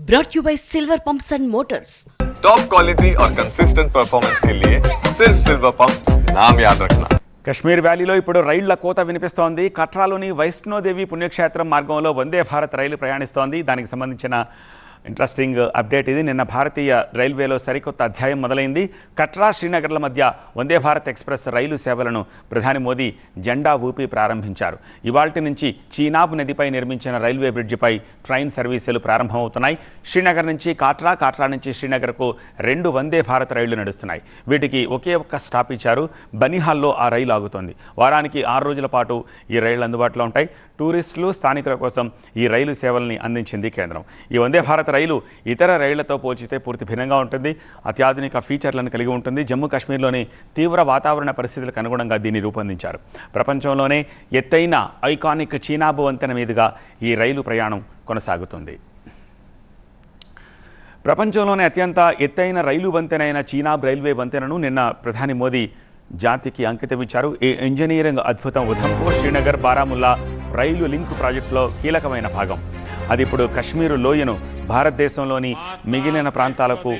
brought you by Silver Pumps and Motors. Top quality और consistent performance के लिए सिर्फ सिल्वर पंप्स नाम याद रखना. కశ్మీర్ వ్యాలీలో ఇప్పుడు రైళ్ల కోత వినిపిస్తోంది. కట్రాలోని వైష్ణోదేవి పుణ్యక్షేత్రం మార్గంలో వందే భారత్ రైలు ప్రయాణిస్తోంది. దానికి సంబంధించిన ఇంట్రెస్టింగ్ అప్డేట్ ఇది. నిన్న భారతీయ రైల్వేలో సరికొత్త అధ్యాయం మొదలైంది. కట్రా శ్రీనగర్ల మధ్య వందే భారత్ ఎక్స్ప్రెస్ రైలు సేవలను ప్రధాని మోదీ జెండా ఊపి ప్రారంభించారు. ఇవాల్టి నుంచి చీనాబ్ నదిపై నిర్మించిన రైల్వే బ్రిడ్జిపై ట్రైన్ సర్వీసులు ప్రారంభమవుతున్నాయి. శ్రీనగర్ నుంచి కాట్రా, కాట్రా నుంచి శ్రీనగర్కు 2 వందే భారత్ రైళ్లు నడుస్తున్నాయి. వీటికి ఒకే ఒక్క స్టాప్ ఇచ్చారు. బనిహాల్లో ఆ రైలు ఆగుతోంది. వారానికి 6 రోజుల పాటు ఈ రైళ్లు అందుబాటులో ఉంటాయి. టూరిస్టులు, స్థానికుల కోసం ఈ రైలు సేవల్ని అందించింది కేంద్రం. ఈ వందే భారత్ రైలు ఇతర రైళ్లతో పోల్చితే పూర్తి భిన్నంగా ఉంటుంది. అత్యాధునిక ఫీచర్లను కలిగి ఉంటుంది. జమ్మూ కాశ్మీర్లోని తీవ్ర వాతావరణ పరిస్థితులకు అనుగుణంగా దీన్ని రూపొందించారు. ప్రపంచంలోనే ఎత్తైన ఐకానిక్ చీనాబ్ వంతెన మీదుగా ఈ రైలు ప్రయాణం కొనసాగుతుంది. ప్రపంచంలోనే అత్యంత ఎత్తైన రైలు వంతెనైన చీనాబ్ రైల్వే వంతెనను నిన్న ప్రధాని మోదీ జాతికి అంకితమిచ్చారు. ఈ ఇంజనీరింగ్ అద్భుతం ఉధంపూర్, శ్రీనగర్, బారాముల్లా రైలు లింక్ ప్రాజెక్టులో కీలకమైన భాగం. అది ఇప్పుడు కశ్మీరు లోయను భారతదేశంలోని మిగిలిన ప్రాంతాలకు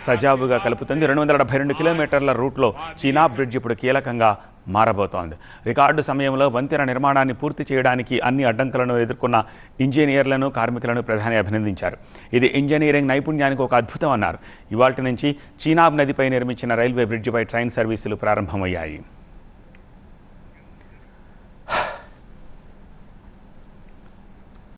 సజావుగా కలుపుతుంది. 272 కిలోమీటర్ల రూట్లో చీనాబ్ బ్రిడ్జ్ ఇప్పుడు కీలకంగా మారబోతోంది. రికార్డు సమయంలో వంతెన నిర్మాణాన్ని పూర్తి చేయడానికి అన్ని అడ్డంకులను ఎదుర్కొన్న ఇంజనీర్లను, కార్మికులను ప్రధాని అభినందించారు. ఇది ఇంజనీరింగ్ నైపుణ్యానికి ఒక అద్భుతం అన్నారు. ఇవాల్టి నుంచి చీనాబ్ నదిపై నిర్మించిన రైల్వే బ్రిడ్జిపై ట్రైన్ సర్వీసులు ప్రారంభమయ్యాయి.